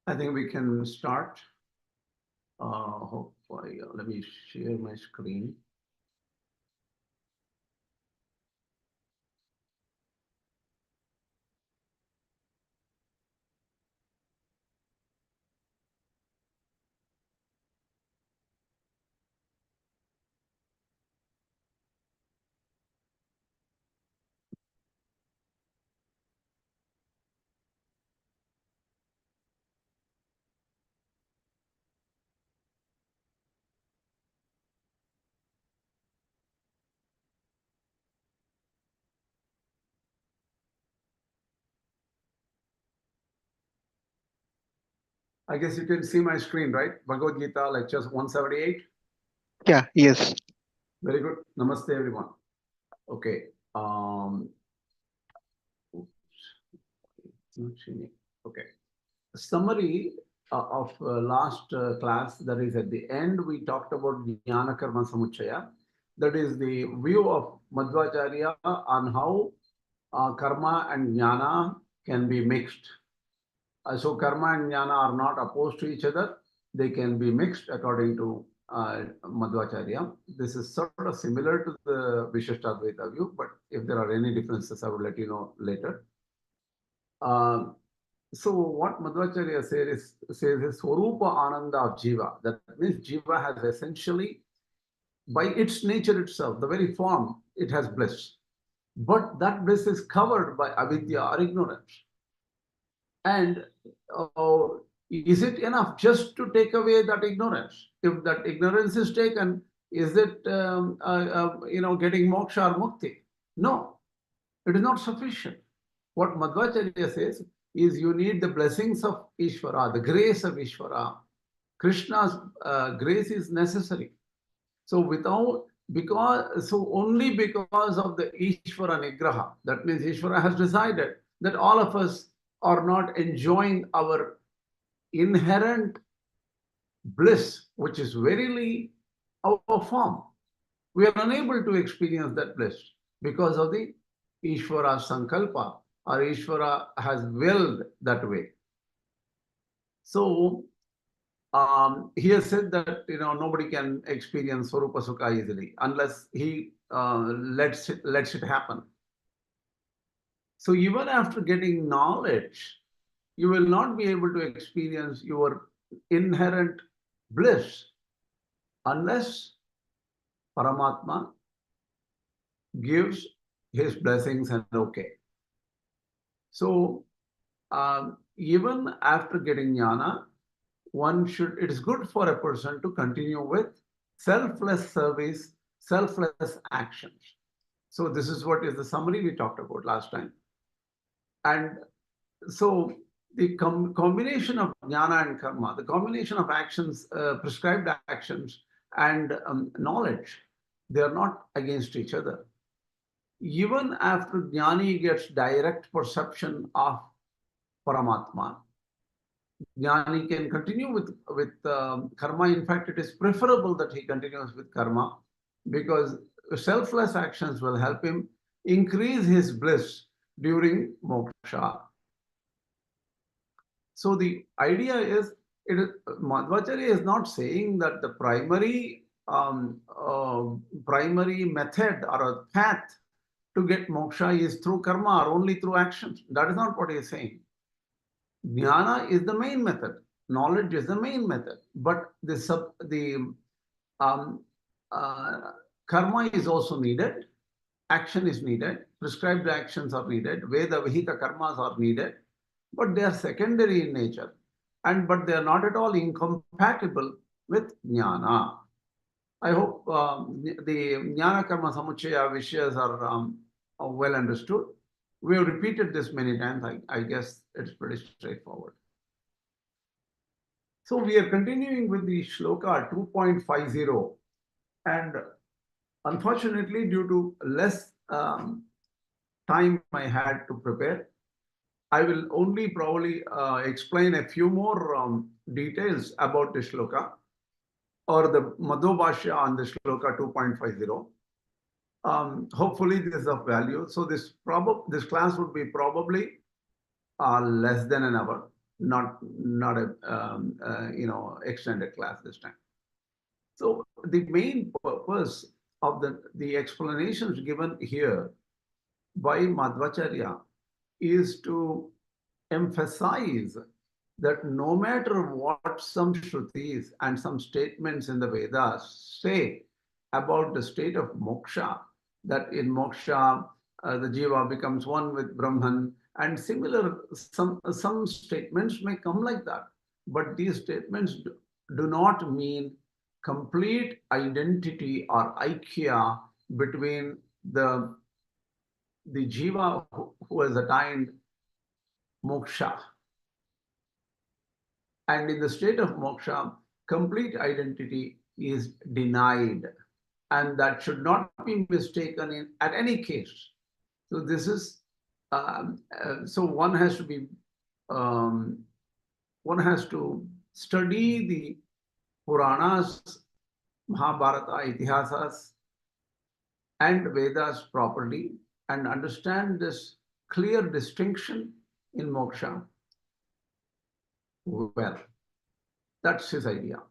I think we can start. Let me share my screen. I guess you can see my screen, right? Bhagavad-Gītā Lecture 178. Yeah, yes. Very good. Namaste, everyone. Okay. Okay. Summary of last class, that is at the end, we talked about Jnana Karma Samuchaya. That is the view of Madhvācārya on how karma and jnana can be mixed. So karma and jnana are not opposed to each other. They can be mixed according to Madhvācārya. This is sort of similar to the Vishishtadvaita view, but if there are any differences, I will let you know later. So what Madhvācārya says is swa-svarūpa ananda of Jiva. That means Jiva has essentially, by its nature itself, the very form, it has bliss. But that bliss is covered by avidyā or ignorance. And is it enough just to take away that ignorance? If that ignorance is taken, is it getting moksha or mukti? No, it is not sufficient. What Madhvācārya says is you need the blessings of Īśvara, the grace of Īśvara. Krishna's grace is necessary. So only because of the Īśvara nigraha, that means Īśvara has decided that all of us are not enjoying our inherent bliss, which is verily our form. We are unable to experience that bliss because of the Īśvara sankalpa, or Īśvara has willed that way. So he has said that nobody can experience Swarupa Sukha easily unless he lets it happen. So even after getting knowledge, you will not be able to experience your inherent bliss unless Paramatma gives his blessings and okay. So even after getting jnana, it is good for a person to continue with selfless service, selfless actions. So this is what is the summary we talked about last time. And so the combination of jnana and karma, the combination of actions, prescribed actions and knowledge, they are not against each other. Even after jnani gets direct perception of Paramatma, jnani can continue with karma. In fact, it is preferable that he continues with karma because selfless actions will help him increase his bliss during moksha. So the idea is, Madhvācārya is not saying that the primary method or a path to get moksha is through karma or only through actions. That is not what he is saying. Jnana is the main method. Knowledge is the main method. But karma is also needed. Action is needed. Prescribed actions are needed. Veda vihita karmas are needed. But they are secondary in nature. But they are not at all incompatible with jnana. I hope the jnana karma samuchaya vishayas are well understood. We have repeated this many times. I guess it's pretty straightforward. So we are continuing with the shloka 2.50. And unfortunately, due to less time I had to prepare, I will only probably explain a few more details about the shloka or the Madhvācārya on the shloka 2.50. Hopefully this is of value. So this class would be probably less than an hour. not a extended class this time. So the main purpose of the explanations given here by Madhvācārya is to emphasize that no matter what some Shrutis and some statements in the Vedas say about the state of Moksha, that in Moksha the Jiva becomes one with Brahman, and similar, some statements may come like that. But these statements do not mean complete identity or aikya between the Jiva who has attained Moksha. And in the state of Moksha, complete identity is denied. And that should not be mistaken at any case. So this is, so one has to study the Puranas, Mahabharata, Itihasas, and Vedas properly and understand this clear distinction in Moksha. Well, that's his idea.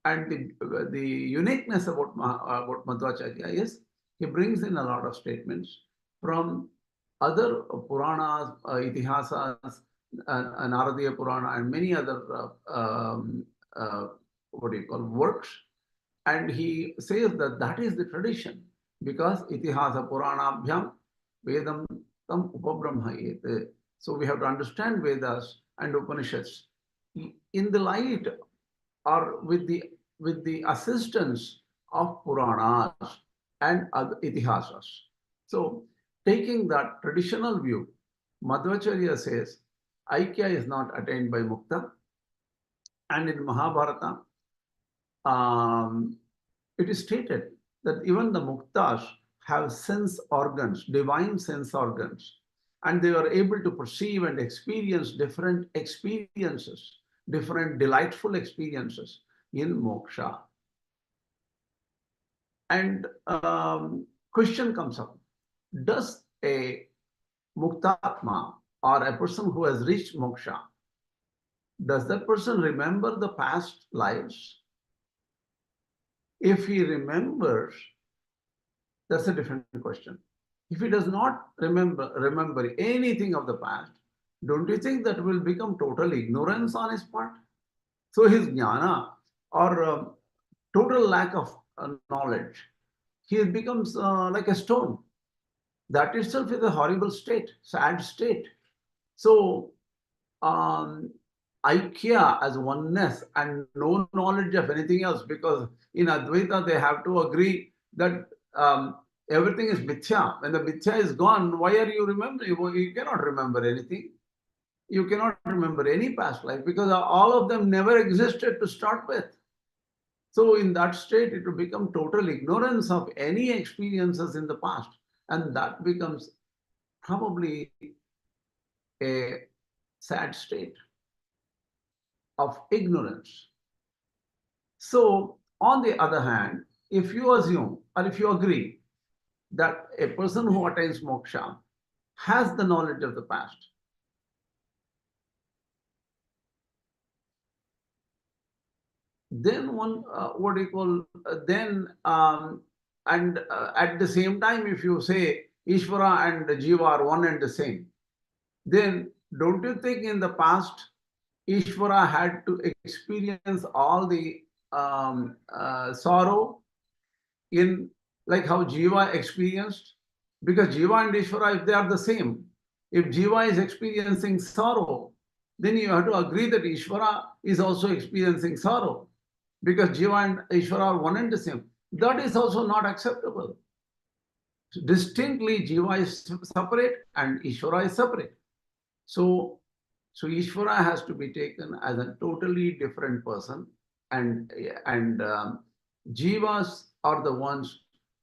And the uniqueness about Madhvācārya is he brings in a lot of statements from other Puranas, Itihasas, Naradiya Purana, and many other works. And he says that that is the tradition, because Itihasa Puranabhyam Vedam Tam Upabrahmayet. So we have to understand Vedas and Upanishads in the light or with the assistance of Puranas and other Itihasas. So taking that traditional view, Madhvācārya says aikya is not attained by mukta, and in Mahabharata it is stated that even the muktās have sense organs, divine sense organs, and they are able to perceive and experience different experiences, different delightful experiences in moksha. And question comes up, does a muktātma or a person who has reached moksha, does that person remember the past lives? If he remembers, that's a different question. If he does not remember anything of the past, don't you think that will become total ignorance on his part? So his jnana or total lack of knowledge, he becomes like a stone. That itself is a horrible state, sad state. So aikya as oneness and no knowledge of anything else, because in Advaita they have to agree that everything is mithya. When the mithya is gone, why are you remembering? You cannot remember anything. You cannot remember any past life because all of them never existed to start with. So in that state, it will become total ignorance of any experiences in the past. And that becomes probably a sad state of ignorance. So on the other hand, if you assume or if you agree that a person who attains moksha has the knowledge of the past, then one, at the same time, if you say Īśvara and Jiva are one and the same, then don't you think in the past Īśvara had to experience all the sorrow in like how Jiva experienced? Because Jiva and Īśvara, if they are the same, if Jiva is experiencing sorrow, then you have to agree that Īśvara is also experiencing sorrow, because Jiva and Īśvara are one and the same. That is also not acceptable. Distinctly, Jiva is separate and Īśvara is separate. So Īśvara has to be taken as a totally different person, and Jivas are the ones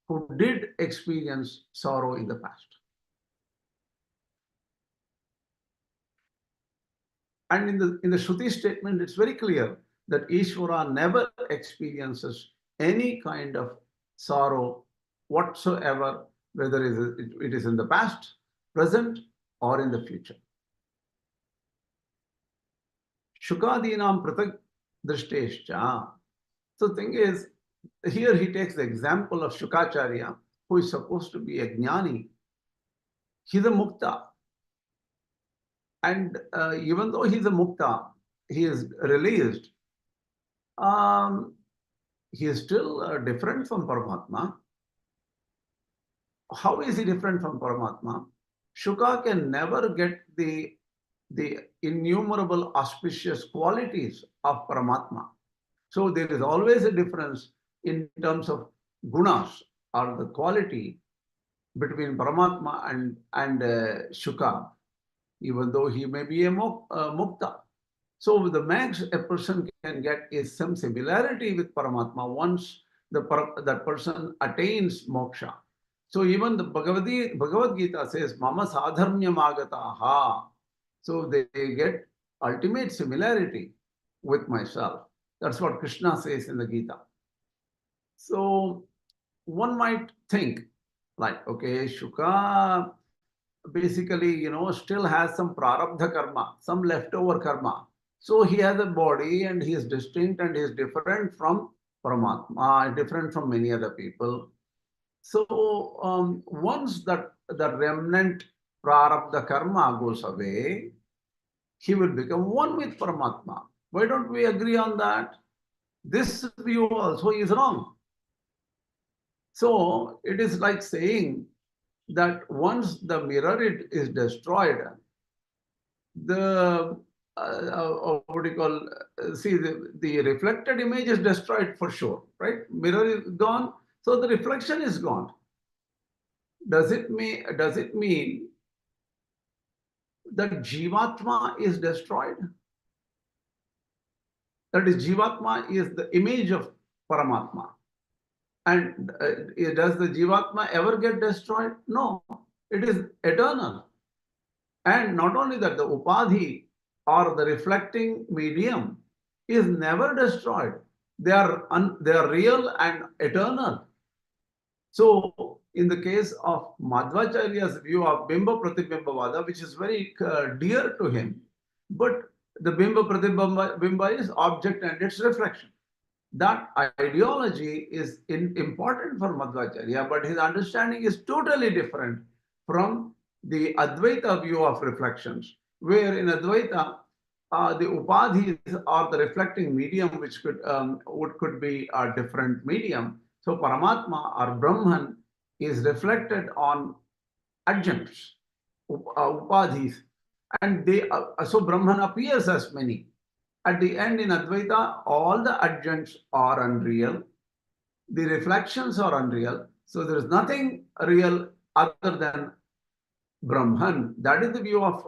who did experience sorrow in the past. And in the Shruti statement, it's very clear that Īśvara never experiences any kind of sorrow whatsoever, whether it is in the past, present, or in the future. Shukadinam pratak drishtescha. So the thing is, here he takes the example of Shukacharya, who is supposed to be a jnani. He's a mukta. And even though he's a mukta, he is released, he is still different from Paramatma. How is he different from Paramatma? Shuka can never get the innumerable auspicious qualities of Paramatma. So there is always a difference in terms of gunas or the quality between Paramatma and Shuka, even though he may be a mukta. So the max a person can get is some similarity with Paramatma once that person attains moksha. So even the Bhagavad-Gītā says, Mama sadharmyam agataha. So they get ultimate similarity with myself. That's what Krishna says in the Gita. So one might think like, okay, Shuka basically, still has some prarabdha karma, some leftover karma. So he has a body and he is distinct and he is different from Paramatma, different from many other people. So once the remnant prarabdha karma goes away, he will become one with Paramatma. Why don't we agree on that? This view also is wrong. So it is like saying that once the mirror is destroyed, the what do you call? See, the reflected image is destroyed for sure, right? Mirror is gone, so the reflection is gone. Does it mean that Jivatma is destroyed? That is, Jivatma is the image of Paramatma. And does the Jivatma ever get destroyed? No, it is eternal. And not only that, the Upadhi or the reflecting medium is never destroyed. They are real and eternal. So in the case of Madhvācārya's view of Bimba-Pratibimba, which is very dear to him, but the Bimba is object and its reflection. That ideology is important for Madhvācārya, but his understanding is totally different from the Advaita view of reflections, where in Advaita, the upadhis are the reflecting medium, which could be a different medium. So Paramatma or Brahman is reflected on adjuncts, upadhis, and so Brahman appears as many. At the end in Advaita, all the adjuncts are unreal. The reflections are unreal. So there is nothing real other than Brahman. That is the view of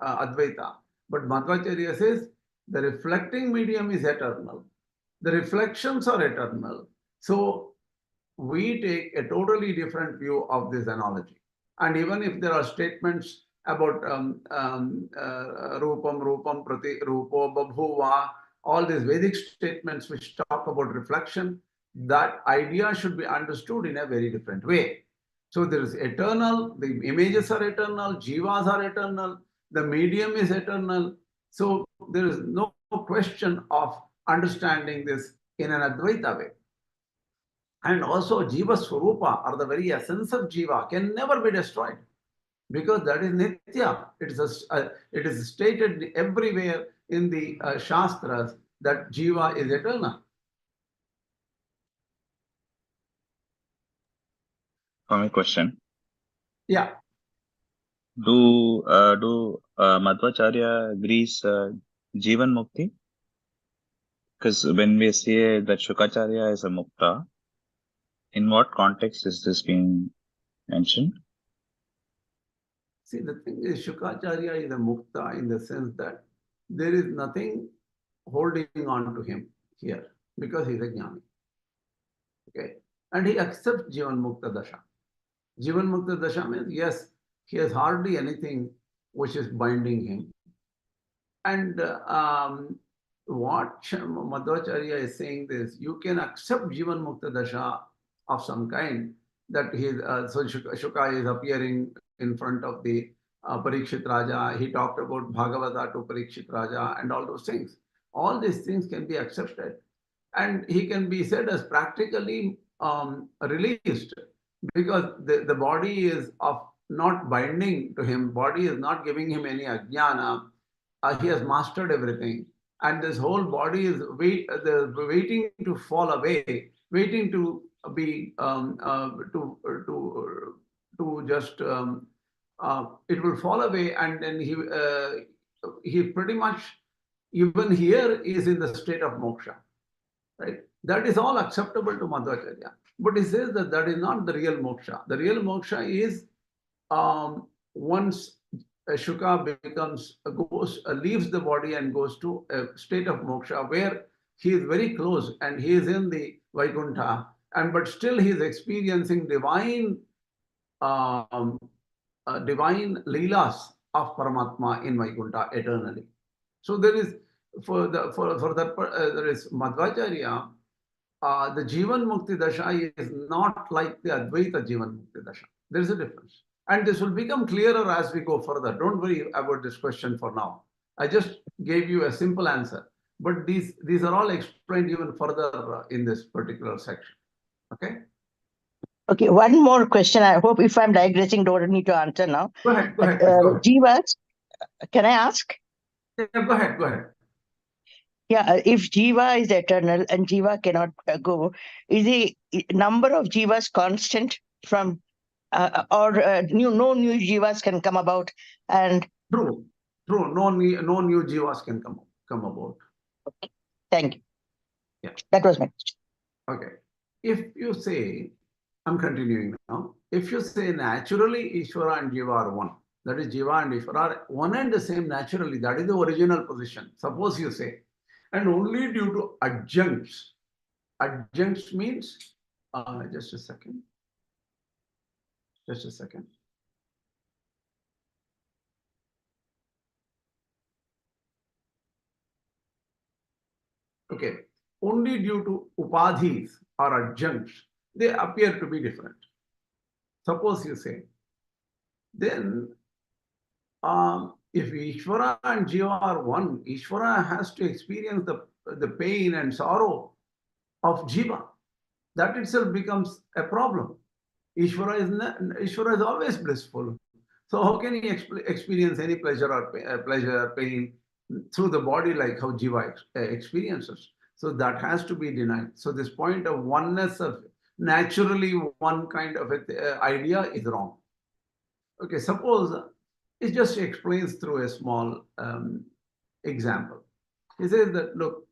Advaita. But Madhvācārya says the reflecting medium is eternal. The reflections are eternal. So we take a totally different view of this analogy. And even if there are statements about rupam prati rupo babhuva, all these Vedic statements which talk about reflection, that idea should be understood in a very different way. So there is eternal, the images are eternal, jivas are eternal, the medium is eternal. So there is no question of understanding this in an Advaita way. And also Jīva-Svarūpa, or the very essence of Jiva, can never be destroyed, because that is nitya. It is stated everywhere in the Shastras that Jiva is eternal. My question. Yeah. Do Madhvācārya agrees Jivan Mukti? Because when we say that Shukacharya is a mukta, in what context is this being mentioned? See, the thing is, Shukacharya is a mukta in the sense that there is nothing holding on to him here, because he is a jnani. Okay. And he accepts Jivan Mukta Dasha. Jivan Mukta Dasha means, yes, he has hardly anything which is binding him. And what Madhvācārya is saying is, you can accept Jivan Mukta Dasha of some kind, that he so Shuka is appearing in front of the Parikshit Raja. He talked about Bhagavata to Parikshit Raja and all those things. All these things can be accepted. And he can be said as practically released, because the body is of not binding to him. Body is not giving him any ajnana. He has mastered everything. And this whole body is waiting to fall away, waiting to be to just it will fall away, and then he pretty much even here is in the state of moksha, right? That is all acceptable to Madhvācārya, but he says that that is not the real moksha. The real moksha is once Shuka leaves the body and goes to a state of moksha where he is very close and he is in the Vaikuṇṭha, and but still he is experiencing divine līlās of Paramatma in Vaikuṇṭha eternally. So there is there is Madhvācārya. The Jivan Mukti Dasha is not like the Advaita Jivan Mukti Dasha. There is a difference. And this will become clearer as we go further. Don't worry about this question for now. I just gave you a simple answer. But these are all explained even further in this particular section. Okay? Okay, one more question. I hope if I'm digressing, don't need to answer now. Go ahead. Jivas, can I ask? Yeah, go ahead. Yeah, if Jiva is eternal and Jiva cannot go, is the number of Jivas constant from, or no new Jivas can come about? And True. No new Jivas can come about. Okay. Thank you. Yeah. That was my question. Okay. If you say, I'm continuing now. If you say naturally Ishvara and Jiva are one, that is Jiva and Ishvara are one and the same naturally, that is the original position. Suppose you say, and only due to adjuncts. Adjuncts means, just a second. Okay, only due to upadhis or adjuncts, they appear to be different. Suppose you say, then if Ishvara and Jiva are one, Ishvara has to experience the pain and sorrow of Jiva. That itself becomes a problem. Ishvara is always blissful. So how can he experience any pleasure or pain through the body like how Jiva experiences? So that has to be denied. So this point of oneness of naturally one kind of idea is wrong. Okay, suppose it just explains through a small example. He says that, look,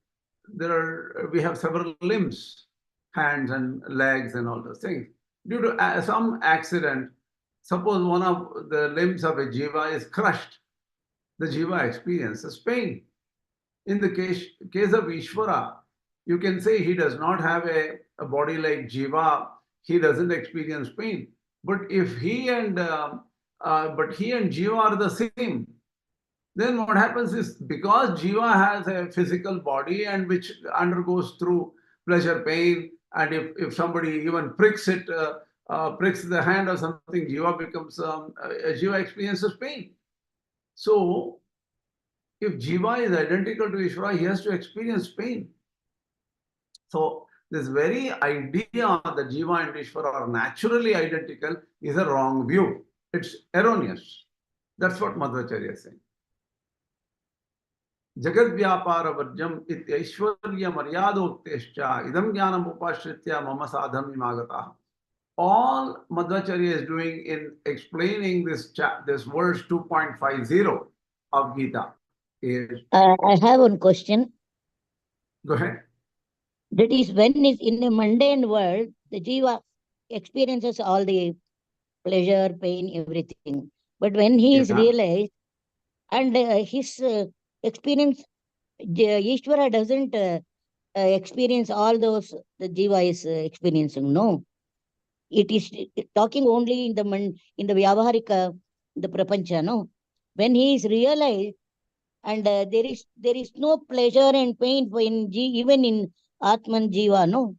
we have several limbs, hands and legs and all those things. Due to some accident, suppose one of the limbs of a Jiva is crushed, the Jiva experiences pain. In the case of Ishvara, you can say he does not have a body like Jiva, he doesn't experience pain. But if he and Jiva are the same, then what happens is, because Jiva has a physical body and which undergoes through pleasure, pain, and if somebody even pricks the hand or something, Jiva experiences pain. So if Jiva is identical to Ishvara, he has to experience pain. So this very idea that Jiva and Ishvara are naturally identical is a wrong view. It's erroneous. That's what Madhvācārya is saying. Jagat vyapara varjam ityashvarya maryadoktescha idam jnanam upashritya mama sadham imagataha. All Madhvācārya is doing in explaining this verse 2.50 of Gita is... I have one question. Go ahead. That is, when is in the mundane world, the Jiva experiences all the pleasure, pain, everything. But when he is realized and his experience, Ishvara doesn't experience all those the Jiva is experiencing. No, it is talking only in the Vyavaharika, the Prapancha. No, when he is realized, and there is no pleasure and pain even in Atman Jiva, no,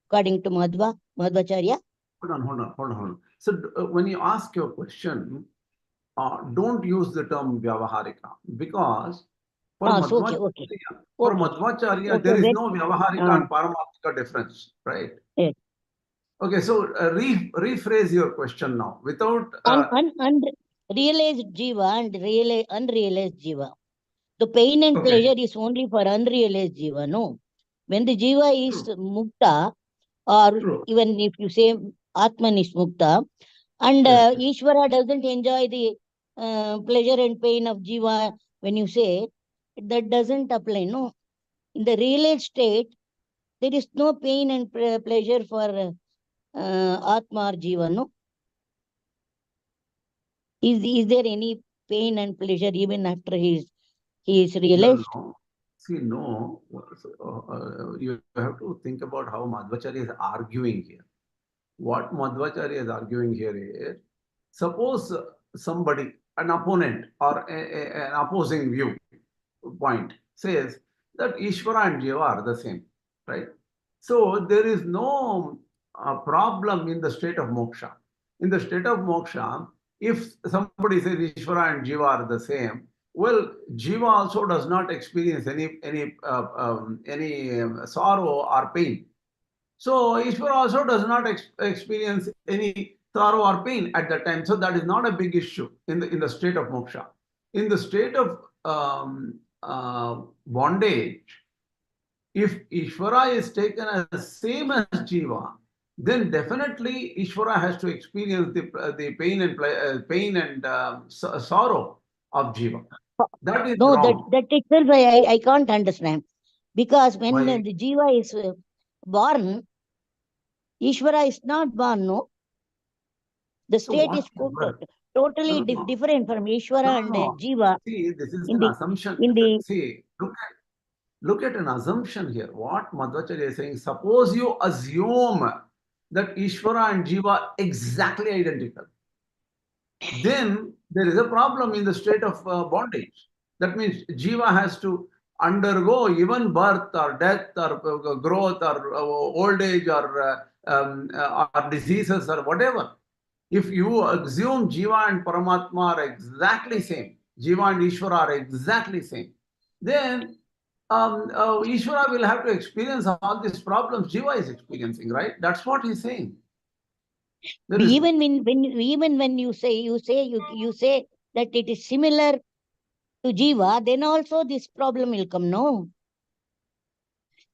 according to Madhvācārya. Hold on. So when you ask your question, don't use the term Vyavaharika, because for Okay. Madhvācārya, there is no Vyavaharika and Paramatmika difference, right? Yes. Okay, so rephrase your question now without Unrealized Jiva and unrealized Jiva. The pain and pleasure is only for unrealized Jiva, no? When the Jiva is Mukta, or even if you say Atman is Mukta, and Ishvara doesn't enjoy the pleasure and pain of Jiva, when you say, that doesn't apply, no? In the realized state, there is no pain and pleasure for Atma or Jiva, no? Is there any pain and pleasure even after he is realized? No. See, no. You have to think about how Madhvācārya is arguing here. What Madhvācārya is arguing here is, suppose somebody, an opponent or an opposing viewpoint says that Ishvara and Jiva are the same, right? So there is no problem in the state of Mokṣa. In the state of Mokṣa, if somebody says Ishvara and Jiva are the same, well, Jiva also does not experience any sorrow or pain. So Ishvara also does not experience any sorrow or pain at that time. So that is not a big issue in the state of Mokṣa. In the state of bondage, if Ishvara is taken as same as Jiva, then definitely Ishvara has to experience the pain and sorrow of Jiva. That is wrong. That itself I can't understand, because when the Jiva is born, Ishvara is not born, no? The state is totally different from Ishvara and Jiva. See, this is an assumption. See, look at an assumption here. What Madhvācārya is saying, suppose you assume that Ishvara and Jiva exactly identical, then there is a problem in the state of bondage. That means Jiva has to undergo even birth or death or growth or old age or diseases or whatever. If you assume Jiva and Paramatma are exactly same, Jiva and Ishvara are exactly same, then Ishvara will have to experience all these problems Jiva is experiencing, right? That's what he's saying. Even when you say that it is similar to Jiva, then also this problem will come, no?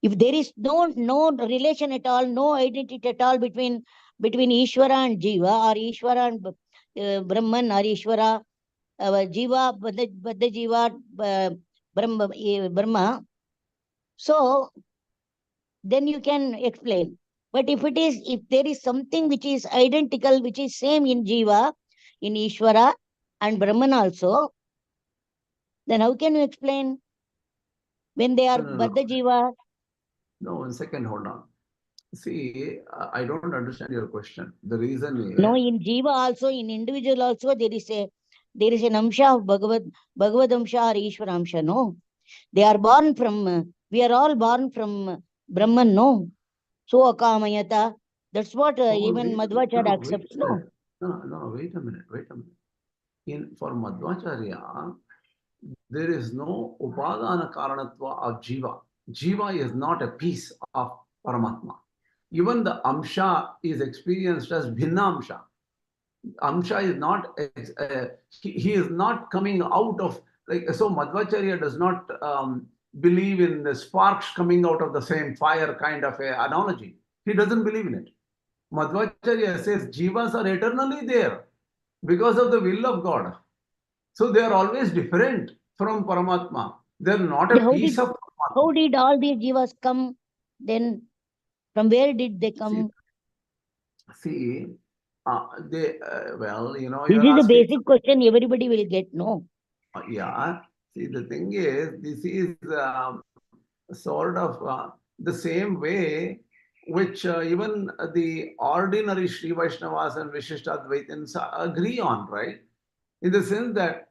If there is no relation at all, no identity at all between Ishvara and Jiva, or Ishvara and Brahman, or Ishvara, Jiva, Baddha Jiva, Brahma, so then you can explain. But if there is something which is identical, which is same in Jiva, in Ishvara and Brahman also, then how can you explain when they are Baddha Jiva? No, 1 second, hold on. See, I don't understand your question. The reason is... No, in Jiva also, in individual also, there is an amsha of Bhagavad amsha or Ishvara amsha, no? They are born from, we are all born from Brahman, no? So akamayata, that's what even Madhvācārya accepts, no? No, wait a minute. For Madhvācārya, there is no upadana karanatva of Jiva. Jiva is not a piece of Paramatma. Even the amsha is experienced as bhinna amsha. Amsha is not, he is not coming out of, like, so Madhvācārya does not believe in the sparks coming out of the same fire kind of a analogy. He doesn't believe in it. Madhvācārya says Jivas are eternally there because of the will of God. So they are always different from Paramatma. They are not a piece of Paramatma. How did all these Jivas come then? From where did they come? See, well, you know... This is a basic question everybody will get, no? Yeah. See, the thing is, this is sort of the same way which even the ordinary Sri Vaishnavas and Vishishtadvaitins agree on, right? In the sense that,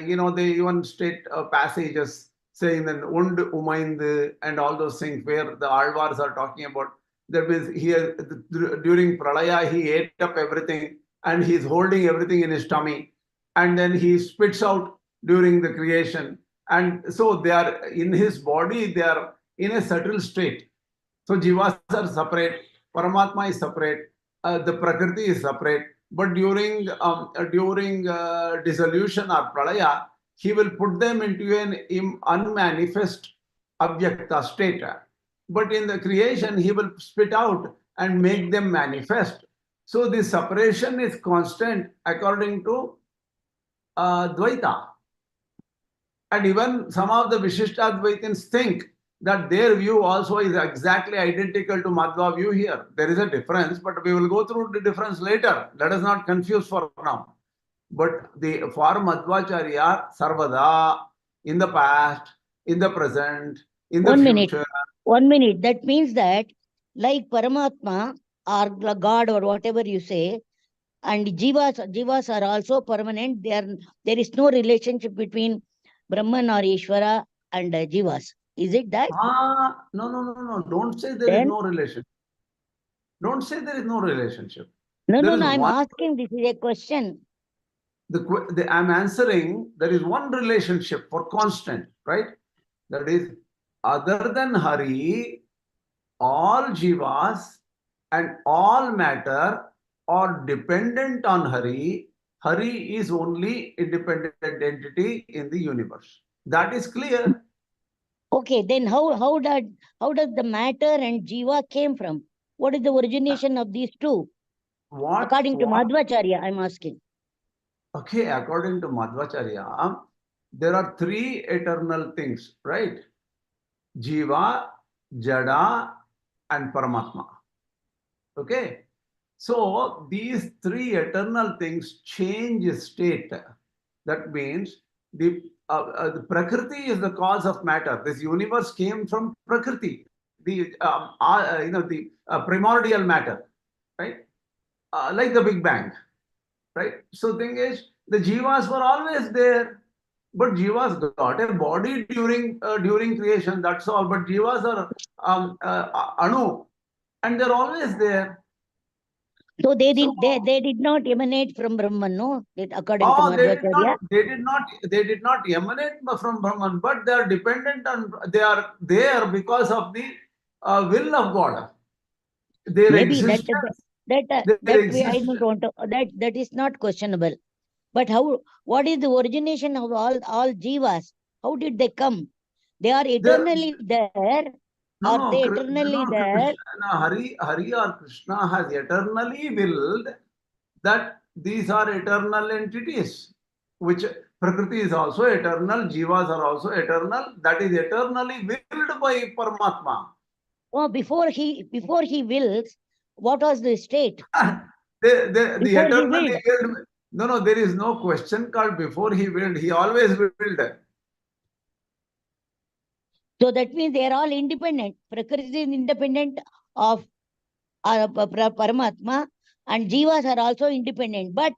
you know, they even state passages saying that und umaynd and all those things where the Alvars are talking about. That means here during Pralaya he ate up everything and he's holding everything in his tummy, and then he spits out during the creation. And so they are in his body, they are in a subtle state. So Jivas are separate, Paramatma is separate, the Prakriti is separate. But during dissolution or pralaya, he will put them into an unmanifest avyakta state. But in the creation, he will spit out and make them manifest. So the separation is constant according to Advaita. And even some of the Vishishtadvaitins think that their view also is exactly identical to Madhva view here. There is a difference, but we will go through the difference later. Let us not confuse for now. But for Madhvācārya, Sarvada, in the past, in the present, in the future. 1 minute. That means that like Paramatma or God or whatever you say, and Jivas are also permanent. There is no relationship between Brahman or Ishvara and Jivas. Is it that? No. Don't say there is no relationship. Don't say there is no relationship. No, I'm asking, this is a question. I'm answering, there is one relationship for constant, right? That is, other than Hari, all Jivas and all matter are dependent on Hari. Hari is only independent entity in the universe. That is clear. Okay, then how does the matter and Jiva came from? What is the origination of these two? According to Madhvācārya, I'm asking. Okay, according to Madhvācārya, there are three eternal things, right? Jiva, Jada, and Paramatma. Okay, so these three eternal things change state. That means the Prakriti is the cause of matter. This universe came from Prakriti, the primordial matter, right? Like the Big Bang, right? So thing is, the Jivas were always there, but Jivas got a body during creation. That's all. But Jivas are Anu, and they're always there. So they did not emanate from Brahman, no? According to Madhvācārya. They did not emanate from Brahman, but they are dependent on. They are there because of the will of God. Their Maybe existence. I don't want to. That is not questionable. But what is the origination of all Jivas? How did they come? They are eternally there. Are they eternally there? Hari or Krishna has eternally willed that these are eternal entities, which Prakriti is also eternal, Jivas are also eternal. That is eternally willed by Paramatma. Oh, before he wills, what was the state? The eternally willed. No, there is no question called before he willed. He always willed. So that means they are all independent. Prakriti is independent of Paramatma, and Jivas are also independent. But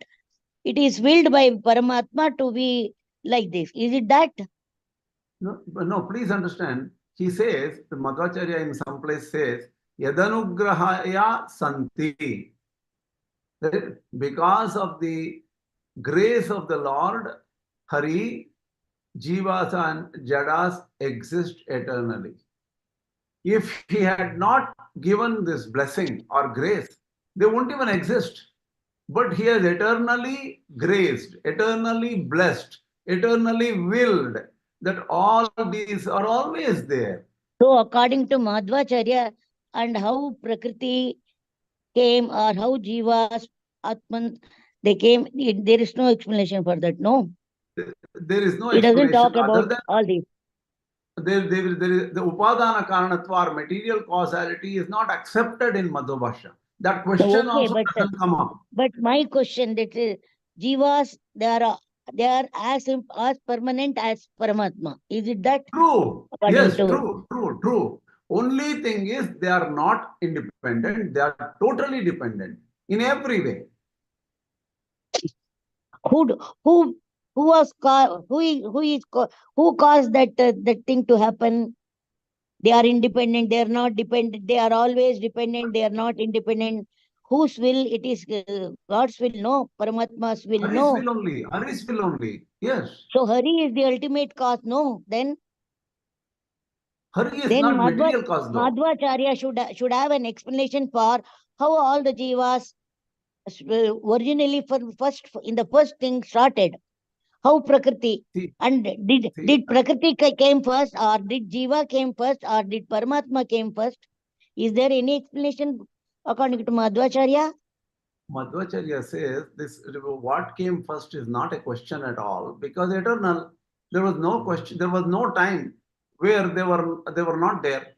it is willed by Paramatma to be like this. Is it that? No, please understand. He says, the Madhvācārya in some place says, Yadanugrahaya santi. Because of the grace of the Lord, Hari, Jivas and Jadas exist eternally. If he had not given this blessing or grace, they won't even exist. But he has eternally graced, eternally blessed, eternally willed that all these are always there. So according to Madhvācārya, and how Prakriti came, or how Jivas, Atman, they came, there is no explanation for that, no? There is no explanation. He doesn't talk about all these. There is the Upadana Karanatva or material causality is not accepted in Madhvācārya. That question also doesn't come up. But my question, that is, Jivas, they are as permanent as Paramatma. Is it that? True. Yes, true. Only thing is they are not independent. They are totally dependent in every way. Who caused that thing to happen? They are independent. They are not dependent. They are always dependent. They are not independent. whose will it is? God's will, no. Paramatma's will, Hari's no. will only. Hari's will only. Yes. So Hari is the ultimate cause, no. Then Hari is not material cause, no. Madhvācārya should have an explanation for how all the Jivas originally in the first thing started. How Prakriti, and did Prakriti came first, or did Jiva came first, or did Paramatma came first? Is there any explanation according to Madhvācārya? Madhvācārya says this: what came first is not a question at all, because eternal. There was no question. There was no time where they were not there.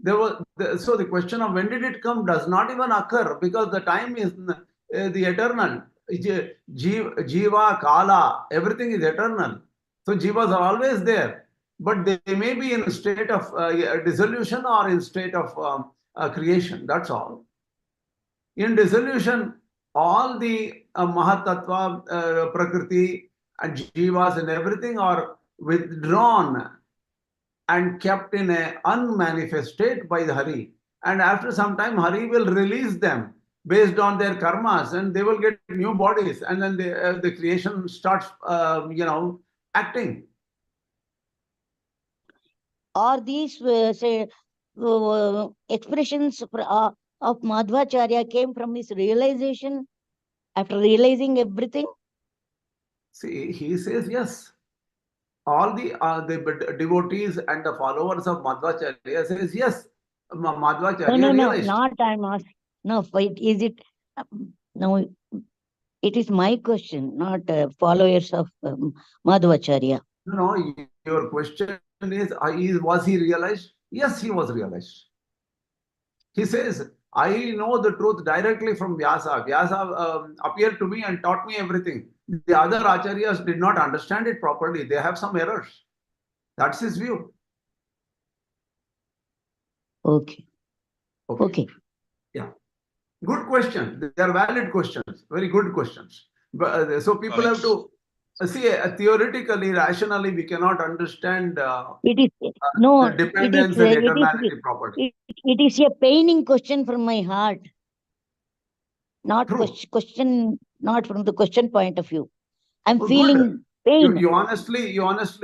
So the question of when did it come does not even occur, because the time is the eternal. Jiva, Kala, everything is eternal. So Jivas are always there, but they may be in a state of dissolution or in state of creation. That's all. In dissolution, all the Mahatattva, Prakriti, and Jivas and everything are withdrawn and kept in an unmanifest state by the Hari. And after some time, Hari will release them based on their karmas, and they will get new bodies, and then the creation starts, acting. Are these expressions of Madhvācārya came from his realization after realizing everything? See, he says yes. All the devotees and the followers of Madhvācārya says yes. Madhvācārya realized. Not I'm asking. No, is it? No, it is my question, not followers of Madhvācārya. No, your question is, was he realized? Yes, he was realized. He says, I know the truth directly from Vyasa. Vyasa appeared to me and taught me everything. The other acharyas did not understand it properly. They have some errors. That's his view. Okay. Yeah. Good question. They are valid questions. Very good questions. But, so people have to see, theoretically, rationally, we cannot understand the dependence and eternality properly. It is a paining question from my heart. Not question, not from the question point of view. I'm feeling pain. You honestly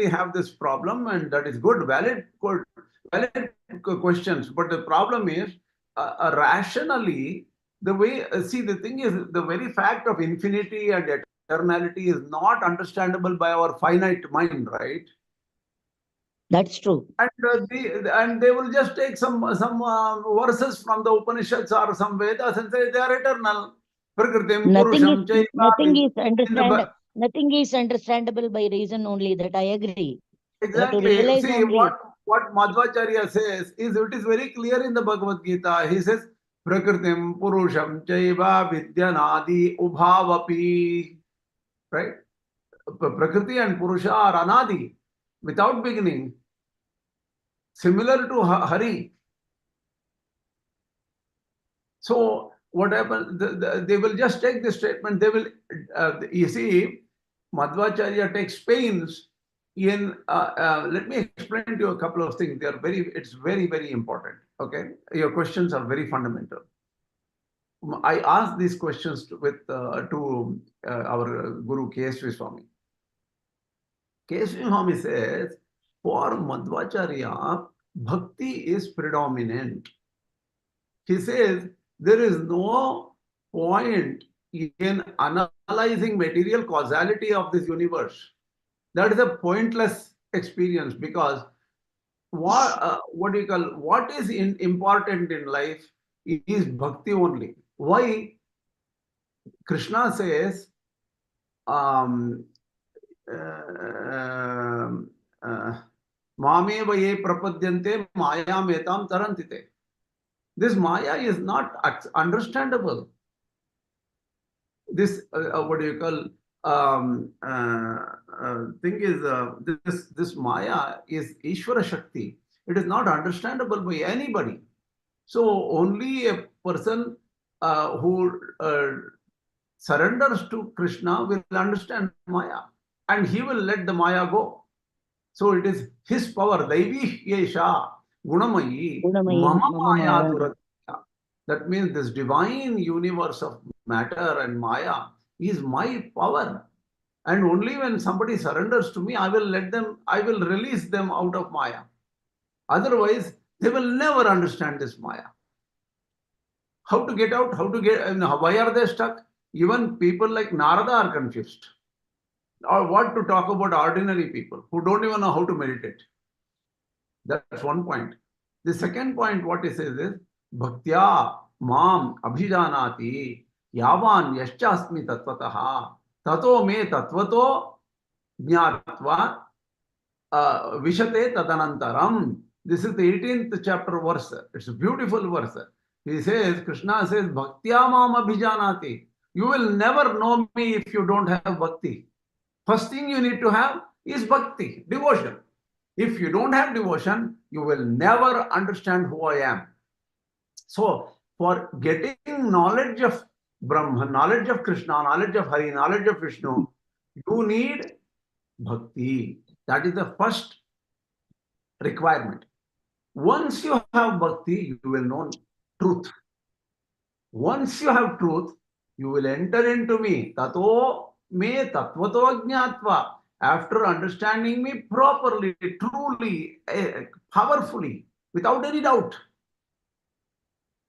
have this problem, and that is good, valid questions. But the problem is, rationally, the way, the thing is, the very fact of infinity and eternality is not understandable by our finite mind, right? That's true. And they will just take some verses from the Upanishads or some Vedas and say they are eternal. Nothing is understandable by reason only. That I agree. Exactly. See, what Madhvācārya says is, it is very clear in the Bhagavad-Gītā. He says, Prakritim Purusham Chaiva Vidyanadi Ubhavapi. Right? Prakriti and Purusha are anadi, without beginning. Similar to Hari. So what happens? They will just take this statement. They will, you see, Madhvācārya takes pains in. Let me explain to you a couple of things. It's very, very important. Okay, your questions are very fundamental. I asked these questions to our Guru K.S.V. Swami. K.S.V. Swami says, for Madhvācārya, Bhakti is predominant. He says, there is no point in analyzing material causality of this universe. That is a pointless experience, because what is important in life is Bhakti only. Why? Krishna says, Mameva ye prapadyante mayam etam tarantite. This Maya is not understandable. This thing is, this Maya is Ishvara Shakti. It is not understandable by anybody. So only a person who surrenders to Krishna will understand Maya, and he will let the Maya go. So it is his power. Daivi yesha gunamayi mama maya duratya. That means this divine universe of matter and Maya is my power. And only when somebody surrenders to me, I will release them out of Maya. Otherwise, they will never understand this Maya. How to get out? Why are they stuck? Even people like Narada are confused. Or what to talk about ordinary people who don't even know how to meditate. That's one point. The second point, what he says is, Bhaktya mam abhijanati yavan yaschasmi tattvataha tato me tattvato jñātva vishate tadanantaram. This is the 18th chapter verse. It's a beautiful verse. He says, Krishna says, Bhaktya mam abhijanati. You will never know me if you don't have bhakti. First thing you need to have is bhakti, devotion. If you don't have devotion, you will never understand who I am. So, for getting knowledge of Brahman, knowledge of Krishna, knowledge of Hari, knowledge of Vishnu, you need bhakti. That is the first requirement. Once you have bhakti, you will know truth. Once you have truth, you will enter into me. Tato me tattvato jñātva. After understanding me properly, truly, powerfully, without any doubt,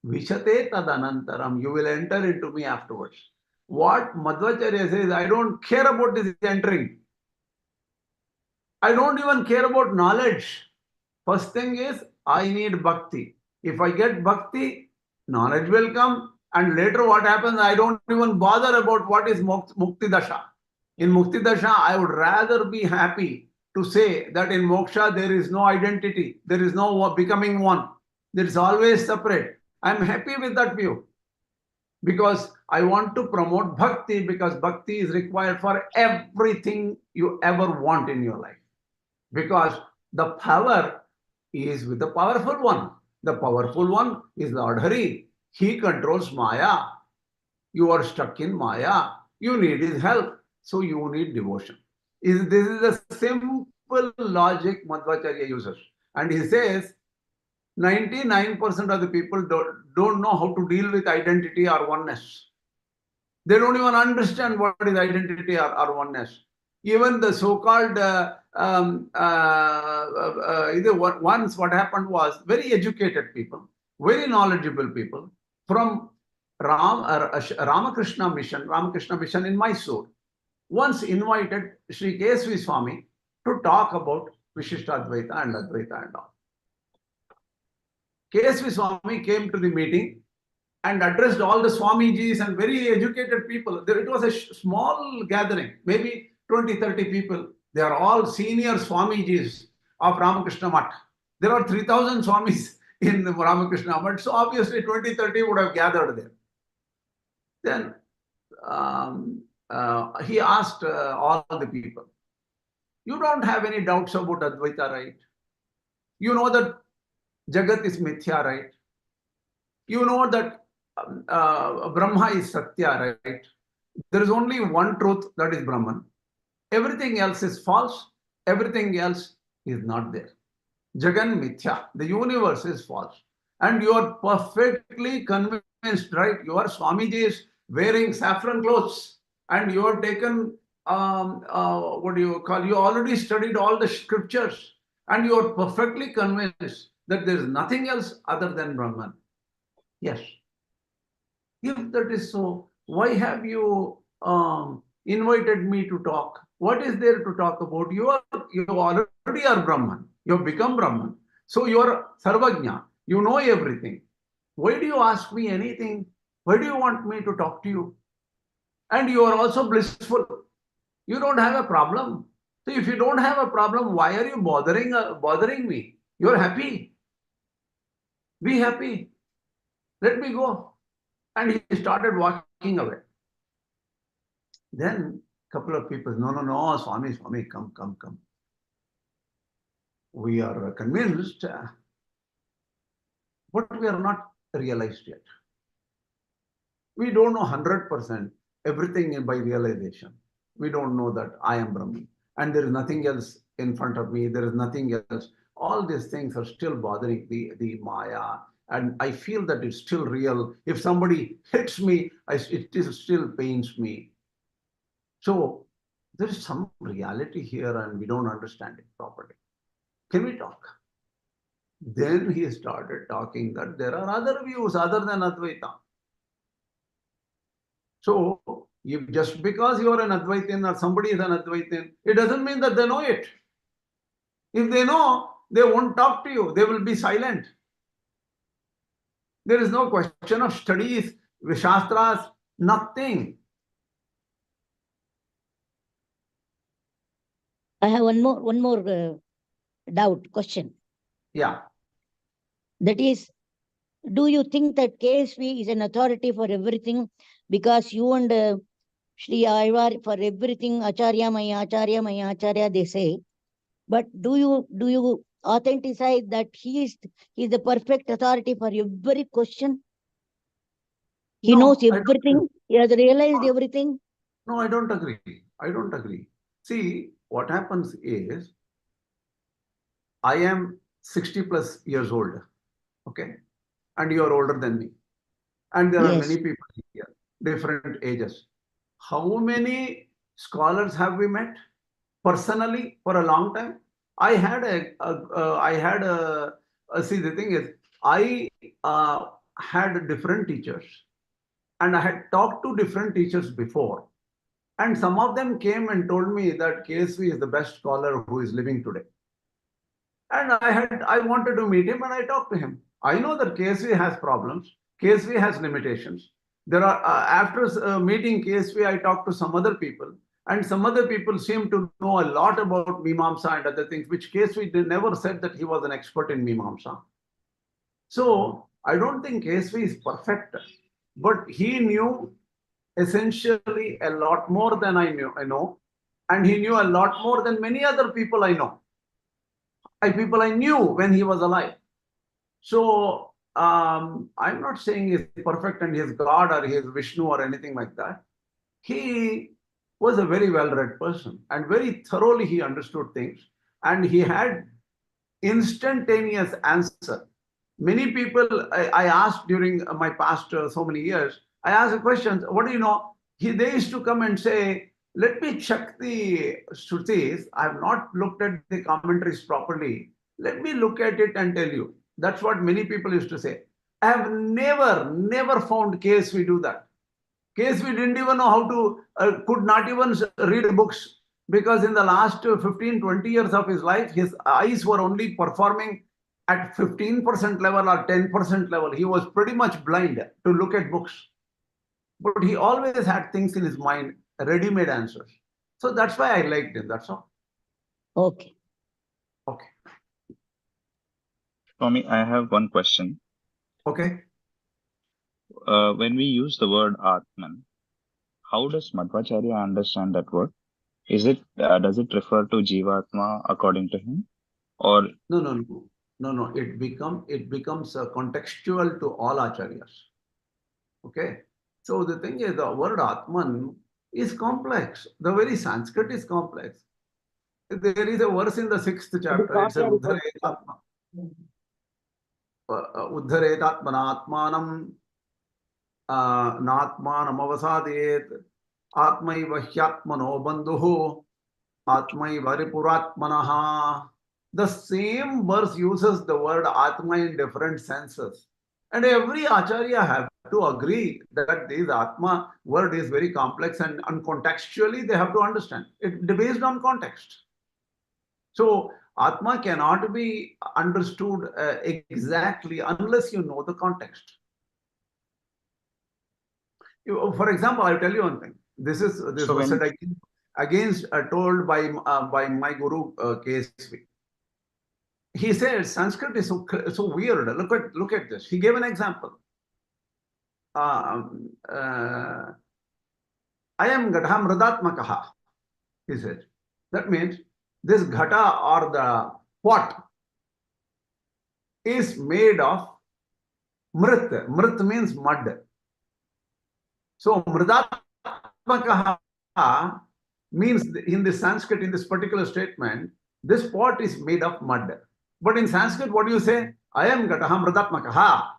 vishate tadanantaram, you will enter into me afterwards. What Madhvācārya says, I don't care about this entering. I don't even care about knowledge. First thing is, I need bhakti. If I get bhakti, knowledge will come, and later what happens, I don't even bother about what is mukti dasha. In mukti dasha, I would rather be happy to say that in moksha there is no identity, there is no becoming one, there is always separate. I am happy with that view because I want to promote bhakti, because bhakti is required for everything you ever want in your life. Because the power is with the powerful one. The powerful one is Lord Hari. He controls Maya. You are stuck in Maya. You need his help. So you need devotion. This is a simple logic Madhvācārya uses. And he says 99% of the people don't know how to deal with identity or oneness. They don't even understand what is identity or oneness. Even the so-called once what happened was very educated people, very knowledgeable people from Ramakrishna mission in Mysore once invited Sri Kesvi Swami to talk about Vishishta-Advaita and Advaita and all. Kesvi Swami came to the meeting and addressed all the Swamijis and very educated people. It was a small gathering, maybe 20-30 people. They are all senior Swamijis of Ramakrishna Math. There are 3,000 Swamis in Ramakrishna Math, so obviously 20-30 would have gathered there. Then he asked all the people, you don't have any doubts about Advaita, right? You know that Jagat is Mithya, right? You know that Brahma is Satya, right? There is only one truth, that is Brahman. Everything else is false. Everything else is not there. Jagan Mithya. The universe is false. And you are perfectly convinced, right? Your Swamiji is wearing saffron clothes and you have taken, what do you call, you already studied all the scriptures and you are perfectly convinced that there is nothing else other than Brahman. Yes. If that is so, why have you invited me to talk? What is there to talk about? You already are Brahman. You have become Brahman. So you are Sarvajña. You know everything. Why do you ask me anything? Why do you want me to talk to you? And you are also blissful. You don't have a problem. So if you don't have a problem, why are you bothering me? You are happy. Be happy. Let me go. And he started walking away. Then a couple of people, no, Swami, come. We are convinced, but we are not realized yet. We don't know 100% everything by realization. We don't know that I am Brahman and there is nothing else in front of me. There is nothing else. All these things are still bothering the Maya, and I feel that it's still real. If somebody hits me, it still pains me. So there is some reality here and we don't understand it properly. Can we talk? Then he started talking that there are other views other than Advaita. So if just because you are an Advaitin or somebody is an Advaitin, it doesn't mean that they know it. If they know, they won't talk to you. They will be silent. There is no question of studies, Shastras, nothing. I have one more question. Yeah. That is, do you think that KSV is an authority for everything? Because you and Sri Ayvar for everything, Acharya Maya, they say. But do you authenticize that he is the perfect authority for every question? He knows everything. He has realized everything. No, I don't agree. I don't agree. See, what happens is, I am 60 plus years old, okay? And you are older than me. And there are many people here, different ages. How many scholars have we met personally for a long time? See, the thing is, I had different teachers and I had talked to different teachers before. And some of them came and told me that KSV is the best scholar who is living today. And I wanted to meet him and I talked to him. I know that KSV has problems. KSV has limitations. There are after meeting KSV, I talked to some other people, and some other people seem to know a lot about Mimamsa and other things, which KSV never said that he was an expert in Mimamsa. So I don't think KSV is perfect, but he knew essentially a lot more than I know, and he knew a lot more than many other people I know. People I knew when he was alive. So I'm not saying he's perfect and he's God or he is Vishnu or anything like that. He was a very well-read person and very thoroughly he understood things, and he had instantaneous answer. Many people I asked during my past so many years, I asked questions, what do you know? They used to come and say, let me check the Shrutis. I have not looked at the commentaries properly. Let me look at it and tell you. That's what many people used to say. I have never found KSV do that. KSV didn't even know how to, could not even read books, because in the last 15, 20 years of his life, his eyes were only performing at 15% level or 10% level. He was pretty much blind to look at books. But he always had things in his mind, ready-made answers. So that's why I liked him, that's all. Okay. Okay. Swami, I have one question. Okay. When we use the word Atman, how does Madhvācārya understand that word? Does it refer to Jīva-Ātma according to him? Or No. It becomes contextual to all acharyas. Okay. So the thing is, the word Atman is complex. The very Sanskrit is complex. There is a verse in the 6th chapter. It says, Uddharet Atmanatmanam Natmanam avasadhet Atmaiva Hyatmano Bandhuhu Atmaiva Ripuratmanaha. The same verse uses the word Atma in different senses. And every Acharya have to agree that this Atma word is very complex and contextually they have to understand. It based on context. So Atma cannot be understood exactly unless you know the context. For example, I'll tell you one thing. This was said against told by my guru KSV. He said Sanskrit is so weird. Look at this. He gave an example. I am Ghata Mridatmakaha, he said. That means this Ghata or the pot is made of Mrit. Mrit means mud. So Mridatmakaha means in the Sanskrit, in this particular statement, this pot is made of mud. But in Sanskrit, what do you say? I am Ghata Mridatmakaha.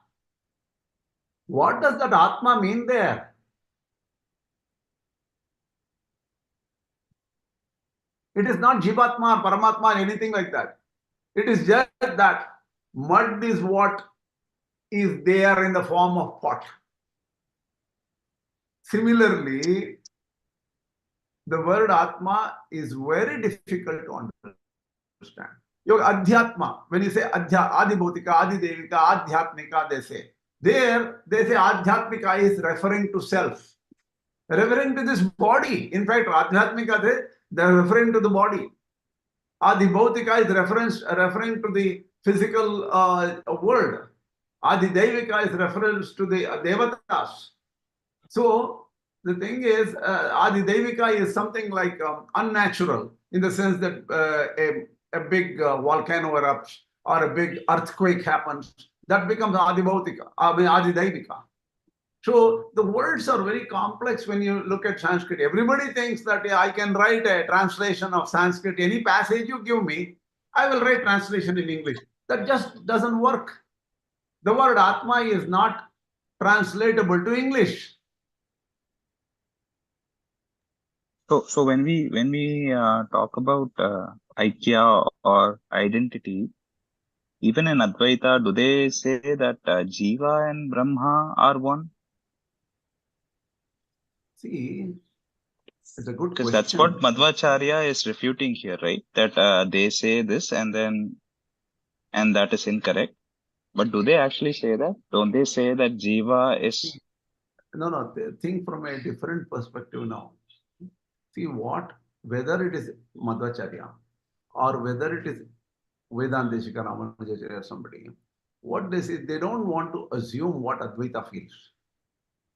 What does that Atma mean there? It is not Jivatma or Paramatma or anything like that. It is just that mud is what is there in the form of pot. Similarly, the word Atma is very difficult to understand. Your Adhyatma, when you say Adibhutika, Adidevika, Adhyatmika, they say Adhyatmika is referring to self, referring to this body. In fact, Adhyatmika, they're referring to the body. Adibhutika is referring to the physical world. Adidevika is reference to the devatas. So the thing is, Adidevika is something like unnatural, in the sense that a big volcano erupts or a big earthquake happens. That becomes Adibhutika, Adidevika. So the words are very complex when you look at Sanskrit. Everybody thinks that I can write a translation of Sanskrit. Any passage you give me, I will write translation in English. That just doesn't work. The word Atma is not translatable to English. So when we talk about aikya or identity, even in Advaita, do they say that Jiva and Brahma are one? See, it's a good Because question. that's what Madhvācārya is refuting here, right? That they say this and that is incorrect. But do they actually say that? Don't they say that Jiva is... No, think from a different perspective now. See, whether it is Madhvācārya or whether it is Vedanteshika Ramanujacharya or somebody, what they say, they don't want to assume what Advaita feels.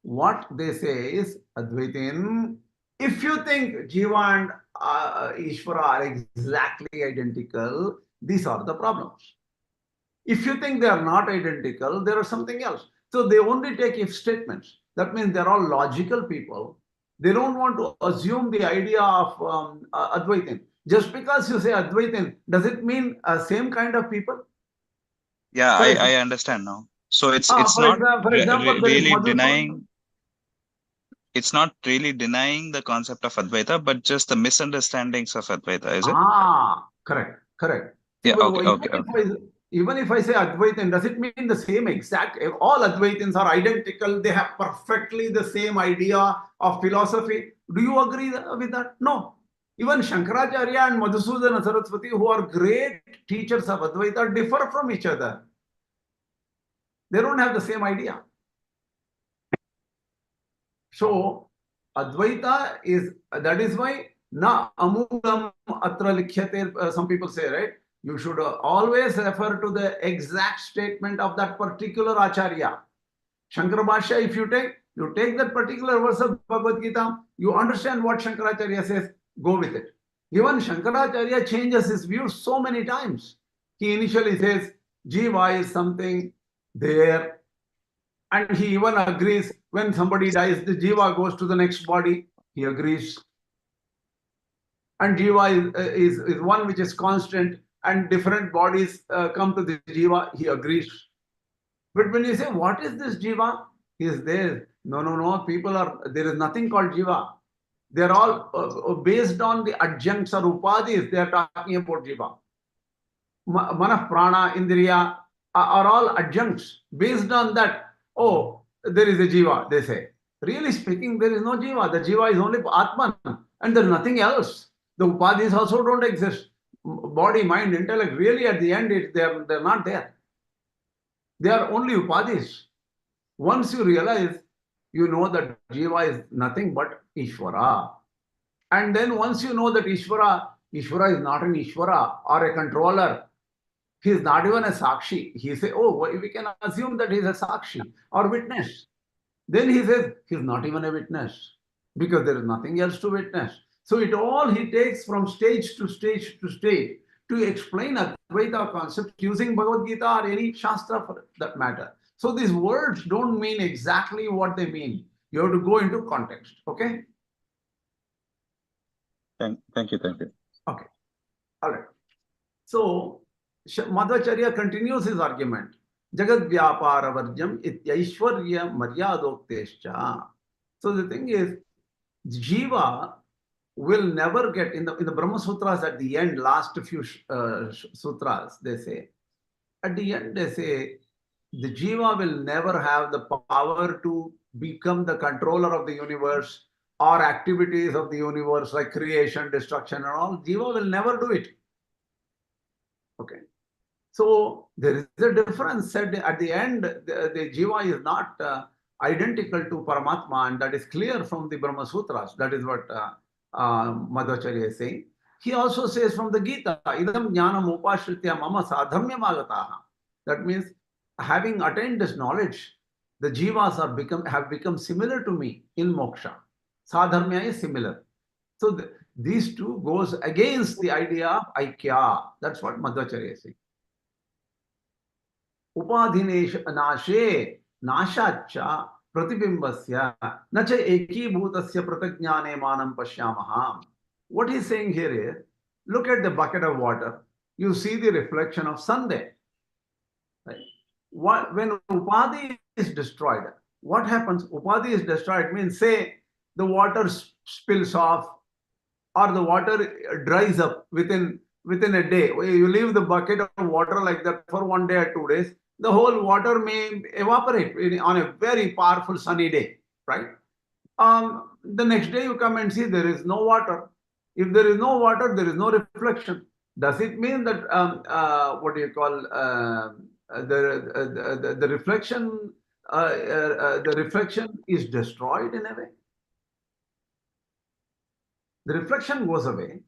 What they say is, Advaitin, if you think Jiva and Īśvara are exactly identical, these are the problems. If you think they are not identical, there is something else. So they only take if statements. That means they're all logical people. They don't want to assume the idea of Advaitin. Just because you say Advaitin, does it mean same kind of people? Yeah, I understand now. So it's not for example, there is really denying... It's not really denying the concept of Advaita, but just the misunderstandings of Advaita, is it? Correct. Yeah, Even if I say Advaitin, does it mean the same exact? All Advaitins are identical. They have perfectly the same idea of philosophy. Do you agree with that? No. Even Shankaracharya and Madhusudana Saraswati, who are great teachers of Advaita, differ from each other. They don't have the same idea. So Advaita is, that is why na amulam atra likhyate, some people say, right? You should always refer to the exact statement of that particular Acharya. Shankara Bhashya, if you take that particular verse of Bhagavad-Gītā, you understand what Shankaracharya says, go with it. Even Shankaracharya changes his views so many times. He initially says, Jiva is something there. And he even agrees when somebody dies, the Jiva goes to the next body. He agrees. And Jiva is one which is constant, and different bodies come to the Jiva. He agrees. But when you say, what is this Jiva? He is there. No. People there is nothing called Jiva. They are all based on the adjuncts or upadhis. They are talking about Jiva. Manah, prana, indriya are all adjuncts. Based on that, oh, there is a Jiva, they say. Really speaking, there is no Jiva. The Jiva is only Atman, and there is nothing else. The upadhis also don't exist. Body, mind, intellect, really at the end, they're not there. They are only upadhis. Once you realize, you know that Jiva is nothing but Īśvara. And then once you know that Īśvara is not an Īśvara or a controller, he is not even a Sakshi. He says, oh, we can assume that he is a Sakshi or witness. Then he says, he is not even a witness because there is nothing else to witness. So it all he takes from stage to stage to stage to explain Advaita concept using Bhagavad-Gītā or any Shastra for that matter. So these words don't mean exactly what they mean. You have to go into context. Okay? Thank you. Okay. All right. So Madhvācārya continues his argument. Jagadvyaparavarjam ityaishvarya maryadoktescha. So the thing is, Jiva will never get, in the Brahma Sutras at the end, last few sutras, they say, at the end they say, the Jiva will never have the power to become the controller of the universe or activities of the universe like creation, destruction and all. Jiva will never do it. Okay. So there is a difference said at the end. The Jiva is not identical to Paramatma, and that is clear from the Brahma Sutras. That is what Madhvācārya is saying. He also says from the Gita, idam jnanam upashritya mama sadhamyam agataha. That means, having attained this knowledge, the Jivas have become similar to me in Moksha. Sadharmya is similar. So these two goes against the idea of aikya. That's what Madhvācārya is saying. Upadhinesha nashe nashacha pratibimbasya nacha ekibhutasya pratajnane manam pashyamaha. What he's saying here is, look at the bucket of water. You see the reflection of sun there. Right? When upadhi is destroyed, what happens? Upadhi is destroyed means, say the water spills off or the water dries up within a day. You leave the bucket of water like that for 1 day or 2 days, the whole water may evaporate on a very powerful sunny day, right? The next day you come and see there is no water. If there is no water, there is no reflection. Does it mean that the reflection is destroyed in a way? The reflection goes away.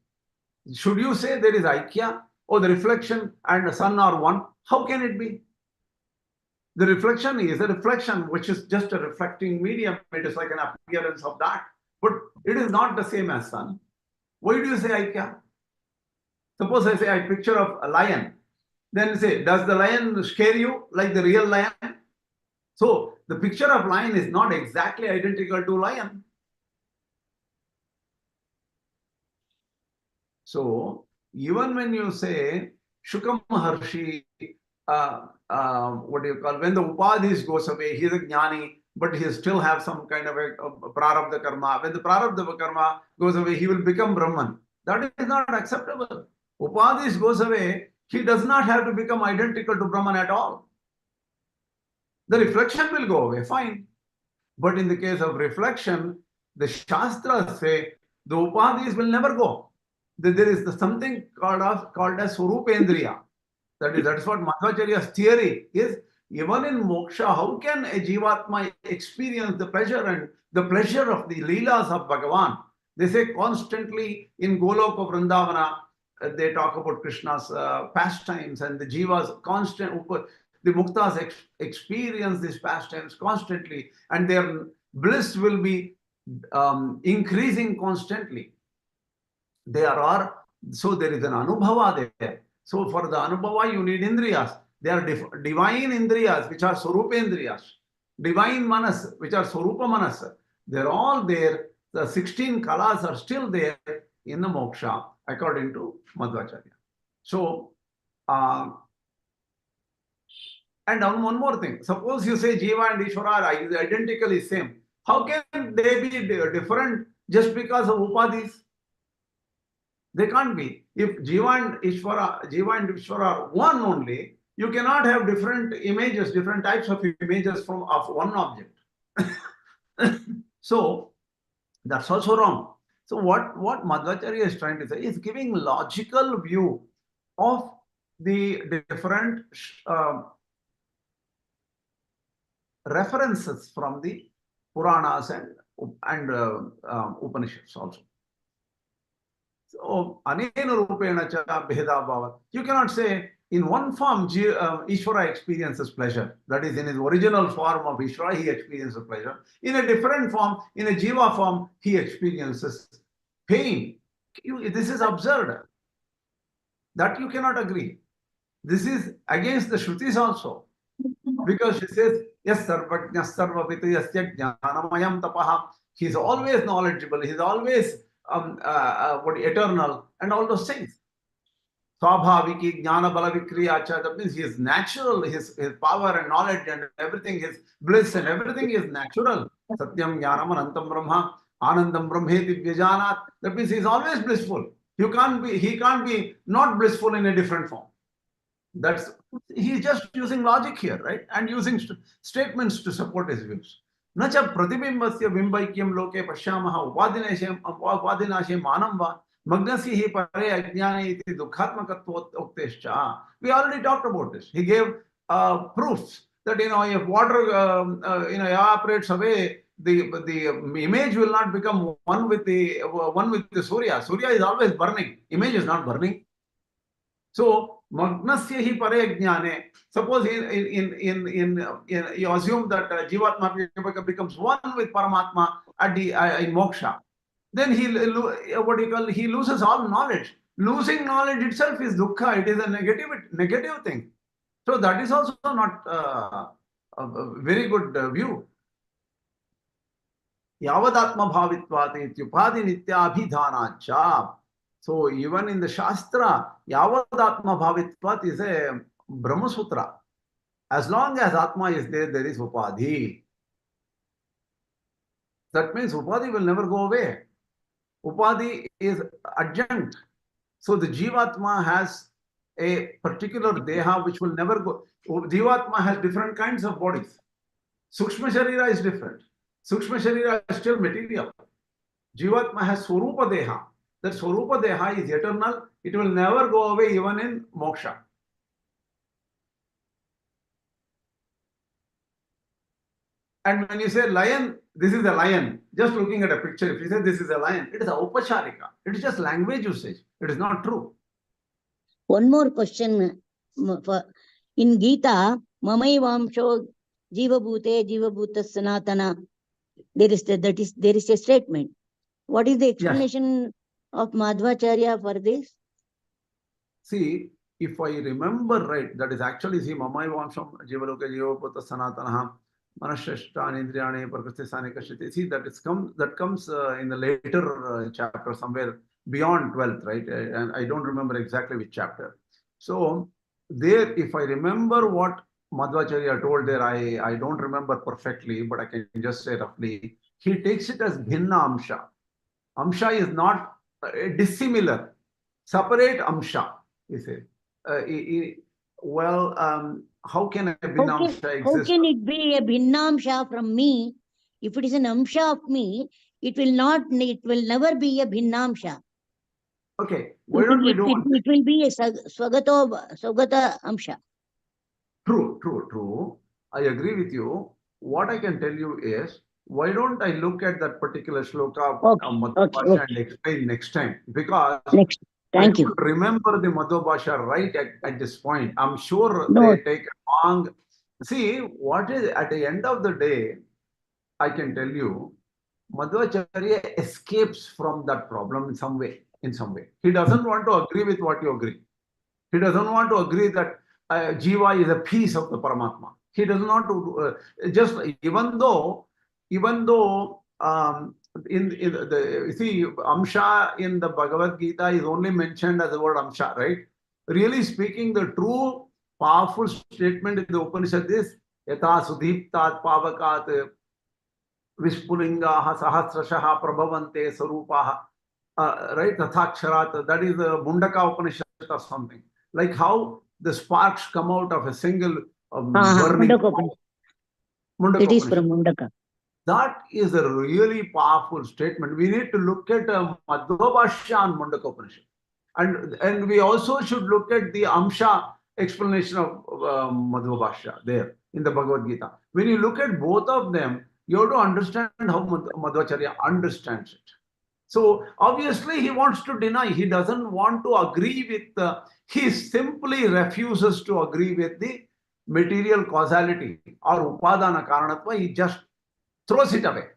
Should you say there is aikya, or the reflection and the sun are one? How can it be? The reflection is a reflection, which is just a reflecting medium. It is like an appearance of that, but it is not the same as sun. Why do you say aikya? Suppose I say I picture of a lion. Then say, does the lion scare you like the real lion? So the picture of lion is not exactly identical to lion. So even when you say Shukam Maharshi, when the upadhis goes away, he is a jnani, but he still have some kind of a prarabdha karma. When the prarabdha karma goes away, he will become Brahman. That is not acceptable. Upadhis goes away, he does not have to become identical to Brahman at all. The reflection will go away, fine. But in the case of reflection, the Shastras say the upadhis will never go. There is something called as swarupendriya. That's what Madhvācārya's theory is. Even in Moksha, how can a Jivatma experience the pleasure and the pleasure of the līlās of Bhagavan? They say constantly in Goloka Vrindavana, they talk about Krishna's pastimes, and the Jivas the muktās experience these pastimes constantly, and their bliss will be increasing constantly. So there is an anubhava there. So for the anubhava, you need indriyas. They are divine indriyas, which are swarupendriyas. Divine manas, which are swarupa manas. They're all there. The 16 kalas are still there in the moksha, according to Madhvācārya. So, and one more thing. Suppose you say Jiva and Īśvara are identically same. How can they be different just because of upadhis? They can't be. If Jiva and Īśvara are one only, you cannot have different images, different types of images of one object. So that's also wrong. So what Madhvācārya is trying to say is giving logical view of the different references from the Puranas and Upanishads also. So, anena rupena cha bheda bhava. You cannot say in one form Īśvara experiences pleasure. That is, in his original form of Īśvara, he experiences pleasure. In a different form, in a Jiva form, he experiences pain. This is absurd. That you cannot agree. This is against the Shrutis also. Because she says, yes, sarvajña sarvapita yasya jnānamayam tapaha. He is always knowledgeable. He is always eternal and all those things. Swabhaviki, Jnana Bala Vikriyacha, that means he is natural, his power and knowledge and everything, his bliss and everything is natural. Satyam Jnanam Anantam Brahma, Anandam Brahmeti Vyajanat. That means he is always blissful. He can't be not blissful in a different form. He's just using logic here, right? And using statements to support his views. Nacha Pratibimbasya Bimba-Ikyam Loke Pashyamaha Upadinashem Manam Va Magnasi hi pare ajñāne iti dukkhatmakatvat uktescha. We already talked about this. He gave proofs that if water evaporates away, the image will not become one with the Surya. Surya is always burning. Image is not burning. So magnasya hi pare ajñāne. Suppose you assume that Jivatma becomes one with Paramatma in Mokṣa. Then he loses all knowledge. Losing knowledge itself is dukkha. It is a negative thing. So that is also not a very good view. Yavadatma bhavitvati ityupadi nityabhidhanacha. So even in the Shastra, Yavadatma bhavitvat is a Brahma Sutra. As long as Atma is there, there is upadhi. That means upadhi will never go away. Upadhi is adjunct. So the Jivatma has a particular deha which will never go. Jivatma has different kinds of bodies. Sukshma Sharira is different. Sukshma Sharira is still material. Jivatma has swarupa deha. That swarupa deha is eternal. It will never go away even in Moksha. And when you say lion, this is a lion. Just looking at a picture, if you say this is a lion, it is a upacharika. It is just language usage. It is not true. One more question. In Gita, Mamai Vamsho Jīva-Bhūte Jīva-Bhūta Sanatana. There is a statement. What is the explanation of Madhvācārya for this? See, if I remember right, that is actually Mamai Vamsham Jīva-Loke Jīva-Bhūta Sanatana. Manashashtan Indriyane Prakritisane Kashiti. See, that comes in the later chapter, somewhere beyond 12th, right? And I don't remember exactly which chapter. So there, if I remember what Madhvācārya told there, I don't remember perfectly, but I can just say roughly. He takes it as bhinna amsha. Amsha is not dissimilar, separate amsha, he said. How can a bhinnamsha exist? How can it be a bhinnamsha from me? If it is an amsha of me, it will never be a bhinnamsha. Okay, why don't we do one thing? It will be a swagata amsha. True. I agree with you. What I can tell you is, why don't I look at that particular shloka of Madhvācārya and explain next time? Because Thank you. I don't remember the Madhvācārya right at this point. I'm sure they take a long. See, what is at the end of the day, I can tell you, Madhvācārya escapes from that problem in some way. He doesn't want to agree with what you agree. He doesn't want to agree that Jiva is a piece of the Paramatma. He does not just even though Amsha in the Bhagavad-Gītā is only mentioned as the word Amsha, right? Really speaking, the true powerful statement in the Upanishad is Yatha Sudhiptat Pavakat Vishpulingaha Sahasrashaha Prabhavante Sarupaha, right? Tathaksharat, that is the Mundaka Upanishad or something. Like how the sparks come out of a single burning. Mundaka. It is from Mundaka. That is a really powerful statement. We need to look at Madhvācārya and Mundaka Upanishad. And we also should look at the Amsha explanation of Madhvācārya there in the Bhagavad-Gītā. When you look at both of them, you have to understand how Madhvācārya understands it. So obviously he wants to deny. He doesn't want to agree with, he simply refuses to agree with the material causality or upadana karanatva. He just throws it away.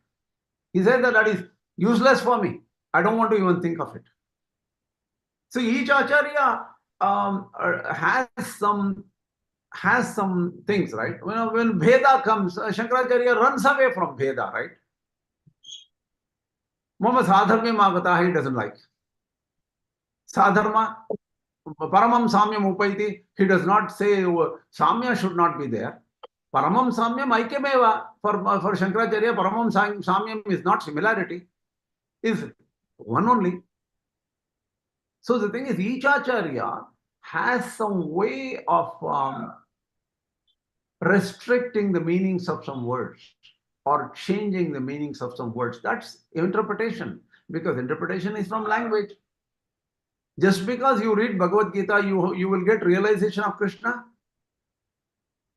He said that is useless for me. I don't want to even think of it. So each acharya has some things, right? When Bheda comes, Shankaracharya runs away from Bheda, right? Mama Sadharma Magata, he doesn't like. Sadharma, Paramam Samyam Upaiti, he does not say Samya should not be there. Paramam Samyam Aikyameva. For Shankaracharya, Paramam Samyam is not similarity, is one only. So the thing is, each Acharya has some way of restricting the meanings of some words or changing the meanings of some words. That's interpretation, because interpretation is from language. Just because you read Bhagavad-Gītā, you will get realization of Krishna.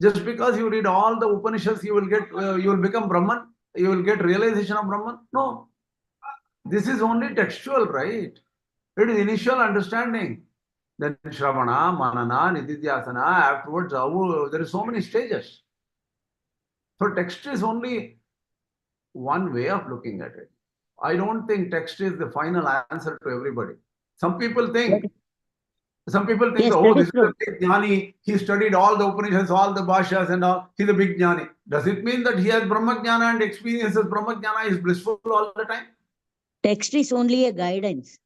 Just because you read all the Upanishads, you will become Brahman. You will get realization of Brahman. No, this is only textual, right? It is initial understanding. Then Shravana, Manana, Nididhyasana, afterwards, there is so many stages. So text is only one way of looking at it. I don't think text is the final answer to everybody. Some people think, Yes, oh, that this is is true. a big jnani. He studied all the Upanishads, all the Bhashyas and all. He's a big jnani. Does it mean that he has Brahma Jnana and experiences Brahma Jnana, is blissful all the time? Text is only a guidance.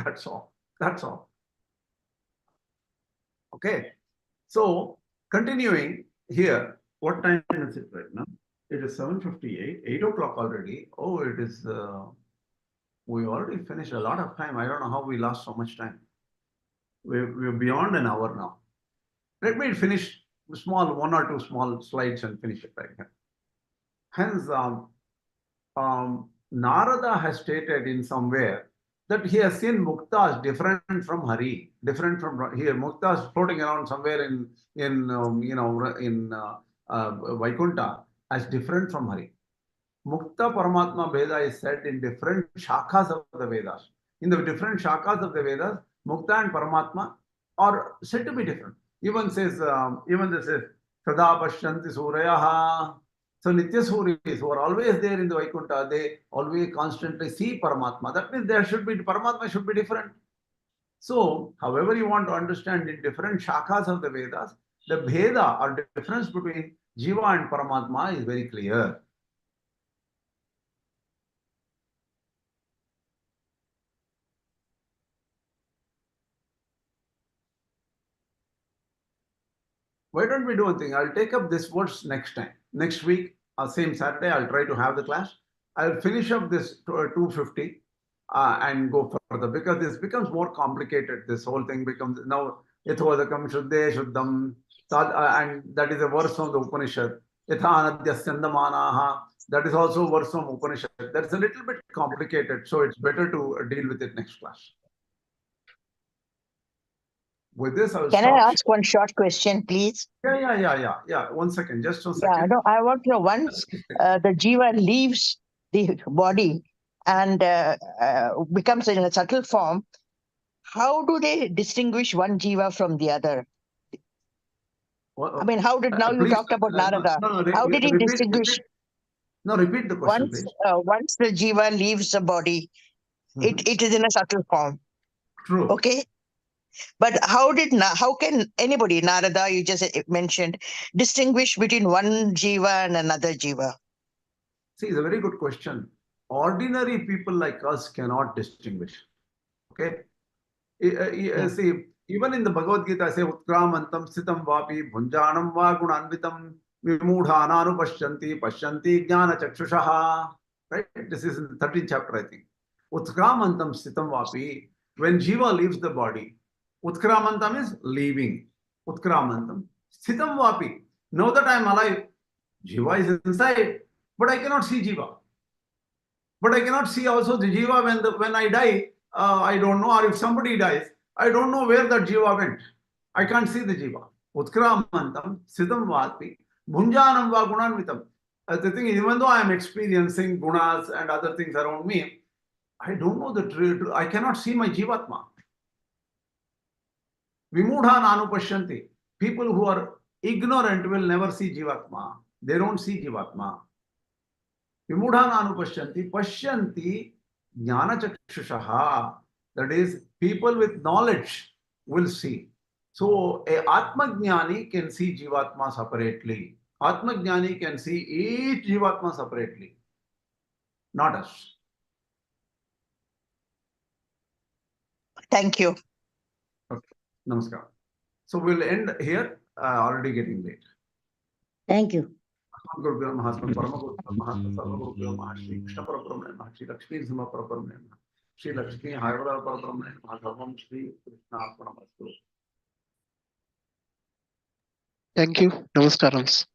That's all. That's all. Okay. So, continuing here, what time is it right now? It is 7:58, 8 o'clock already. Oh, it is, we already finished a lot of time. I don't know how we lost so much time. We're beyond an hour now. Let me finish one or two small slides and finish it right here. Hence, Narada has stated in somewhere that he has seen muktās different from Hari, different from here. Muktās floating around somewhere in Vaikuṇṭha as different from Hari. Mukta Paramatma Veda is said in different shakhas of the Vedas. In the different shakhas of the Vedas, Mukta and Paramatma are said to be different. Even this says, Sada Pashyanti Suryaha. So Nityasuris who are always there in the Vaikuṇṭha, they always constantly see Paramatma. That means Paramatma should be different. So, however you want to understand in different shakhas of the Vedas, the Bheda or difference between Jiva and Paramatma is very clear. Why don't we do one thing? I'll take up this verse next time. Next week, same Saturday, I'll try to have the class. I'll finish up this 250 and go further, because this becomes more complicated. This whole thing becomes now Yathodakam Shuddhe Shuddham, and that is a verse from the Upanishad. Yatha Anadyasandamanaha, that is also a verse from Upanishad. That's a little bit complicated, so it's better to deal with it next class. With this, I will Can I ask one short question, please? Yeah. 1 second, just 1 second. Yeah, no, I want to know, once the Jiva leaves the body and becomes in a subtle form, how do they distinguish one Jiva from the other? I mean, how did, now you talked about Narada, how did he distinguish? Repeat the question, please. Once the Jiva leaves the body, it is in a subtle form. True. Okay. But how can anybody, Narada, you just mentioned, distinguish between one Jiva and another Jiva? See, it's a very good question. Ordinary people like us cannot distinguish. Okay? See, even in the Bhagavad-Gītā, I say, Utkramantam sitam vapi bhunjanam va gunanvitam vimudhananu pashyanti jnana chakshushaha. Right? This is in the 13th chapter, I think. Utkramantam sitam vapi. When Jiva leaves the body, Utkramantam is leaving. Utkramantam. Sthitam vapi. Now that I am alive, Jiva is inside, but I cannot see Jiva. But I cannot see also the Jiva when I die. I don't know, or if somebody dies, I don't know where that Jiva went. I can't see the Jiva. Utkramantam, Sthitam vapi, Bhunjanam va gunanvitam. The thing is, even though I am experiencing gunas and other things around me, I don't know the truth. I cannot see my Jivatma. Vimudhananu pashyanti. People who are ignorant will never see Jivatma. They don't see Jivatma. Vimudhananu pashyanti jnana chakshushaha. That is, people with knowledge will see. So, a Atma Jnani can see Jivatma separately. Atma Jnani can see each Jivatma separately. Not us. Thank you. Namaskar. So we'll end here, already getting late. Thank you. Gurubhyo Namaha, Parama Gurubhyo Namaha, Sarva Gurubhyo Namaha, Shri Krishna Parabrahmane Namaha, Shri Lakshmi Narasimha Parabrahmane Namaha, Shri Lakshmi Hayavara Parabrahmane Namaha, Sarvam Shri Krishna Arpanamastu. Thank you. Namaskaram.